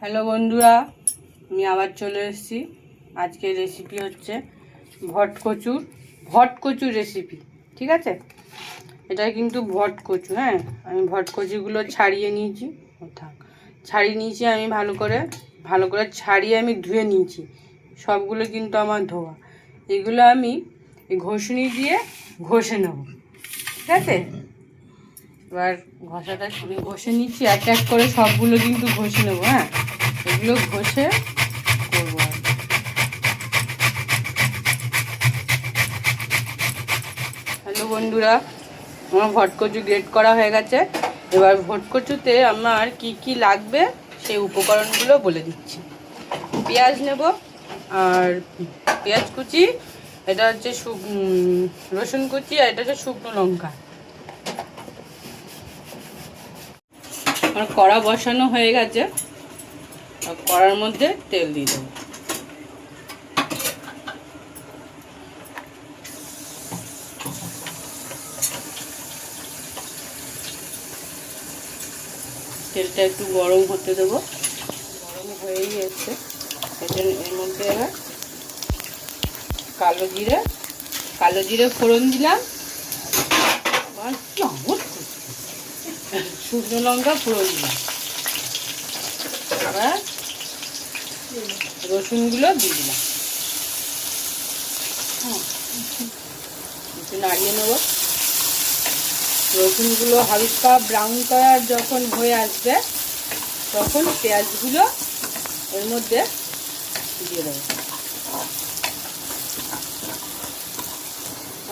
Hello বন্ধুরা, আমি আবার চলে এসেছি। আজকের রেসিপি হচ্ছে ভটকচুর রেসিপি। ঠিক আছে, এটা কিন্তু ভটকচু। হ্যাঁ, আমি ভটকচুগুলো ছাড়িয়ে নিয়েছি। ছাড়িয়ে নিয়েছি আমি ভালো করে ছাড়িয়ে আমি ধুয়ে নিয়েছি। সবগুলো কিন্তু আমার ধোয়া। এগুলো আমি ঘষনি দিয়ে ঘষে নেব। ঠিক আছে, এবার ঘষাটা ঘষে নিচ্ছি, এক এক করে সবগুলো কিন্তু ঘষে নেবো। হ্যাঁ, এগুলো ঘষে করবো। হ্যালো বন্ধুরা, আমার ভটকচু গ্রেট করা হয়ে গেছে। এবার ভটকচুতে আমার কি কি লাগবে সেই উপকরণগুলো বলে দিচ্ছি। পেঁয়াজ নেব, আর পেঁয়াজ কুচি, এটা হচ্ছে রসুন কুচি, আর এটা হচ্ছে শুকনো লঙ্কা। আমার কড়া বসানো হয়ে গেছে, কড়ার মধ্যে তেল দিয়ে দেবো। তেলটা একটু গরম হতে দেবো। গরম হয়েই এসছে, এর মধ্যে এবার কালো জিরে ফোড়ন দিলাম, শুকনো লঙ্কা ফোড়ন দিলাম। এবার রসুনগুলো দিয়ে দিলাম, একটু নাড়িয়ে নেব। রসুনগুলো হালকা ব্রাউন কালার যখন হয়ে আসবে, তখন পেঁয়াজগুলো এর মধ্যে দিয়ে দেবো।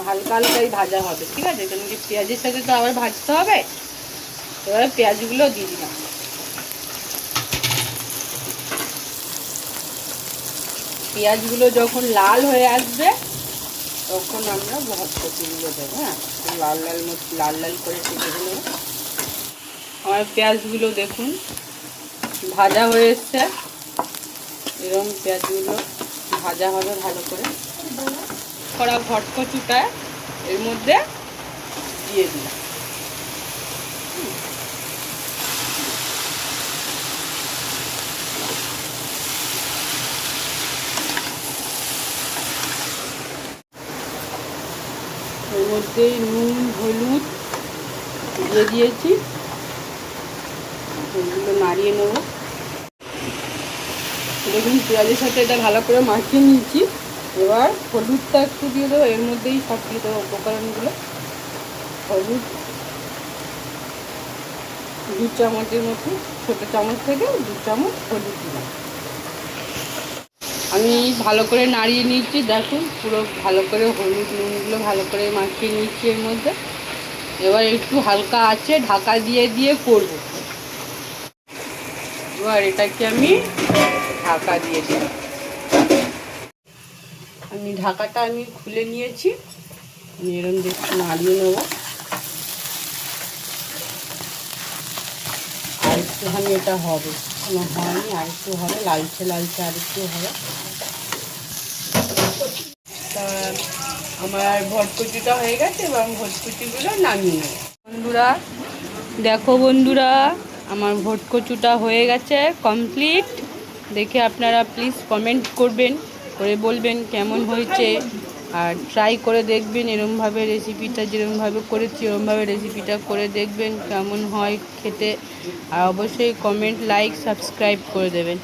হালকা হালকাই ভাজা হবে। ঠিক আছে, কারণ কি পেঁয়াজের সাথে তো আবার ভাজতে হবে। এবারে পেঁয়াজগুলো দিয়ে দিলাম। পেঁয়াজগুলো যখন লাল হয়ে আসবে, তখন আমরা ভটকচুগুলো দেবো। হ্যাঁ, লাল লাল করে টেকে দেবো। আমার পেঁয়াজগুলো দেখুন ভাজা হয়ে এসছে। এরকম পেঁয়াজগুলো ভাজা হবে ভালো করে। করা ভটকচুটা এর মধ্যে দিয়ে দিলাম। এর মধ্যে নুন হলুদ দিয়ে দিয়েছি, এগুলো নাড়িয়ে নেব। দেখুন পেঁয়াজের সাথে এটা ভালো করে মাখিয়ে নিয়েছি। এবার হলুদটা একটু দিয়ে দেবো, এর মধ্যেই সব দিয়ে দেবো উপকরণগুলো। হলুদ 2 চামচের মতো, ছোটো চামচ থেকে 2 চামচ হলুদ দিলাম। আমি ভালো করে নাড়িয়ে নিচ্ছি। দেখুন পুরো ভালো করে হলুদ নুনগুলো ভালো করে মাখিয়ে নিচ্ছি এর মধ্যে। এবার একটু হালকা আছে ঢাকা দিয়ে দিয়ে করব। এবার এটাকে আমি ঢাকা দিয়ে দিই। ঢাকাটা আমি খুলে নিয়েছি। এরকম দেখতে নাড়িয়ে নেব। আর একটুখানি এটা হবে, কোনো হয়নি, আর একটু হবে, লালচে লালচে আর একটু হবে। তা আমার ভটকচুটা হয়ে গেছে এবং ভটকচুগুলো নামিয়ে নেব। বন্ধুরা, আমার ভটকচুটা হয়ে গেছে কমপ্লিট। দেখে আপনারা প্লিজ কমেন্ট করবেন, করে বলবেন কেমন হয়েছে। আর ট্রাই করে দেখবেন এরমভাবে রেসিপিটা, যেরমভাবে করেছি এরমভাবে রেসিপিটা করে দেখবেন কেমন হয় খেতে। আর অবশ্যই কমেন্ট, লাইক, সাবস্ক্রাইব করে দেবেন।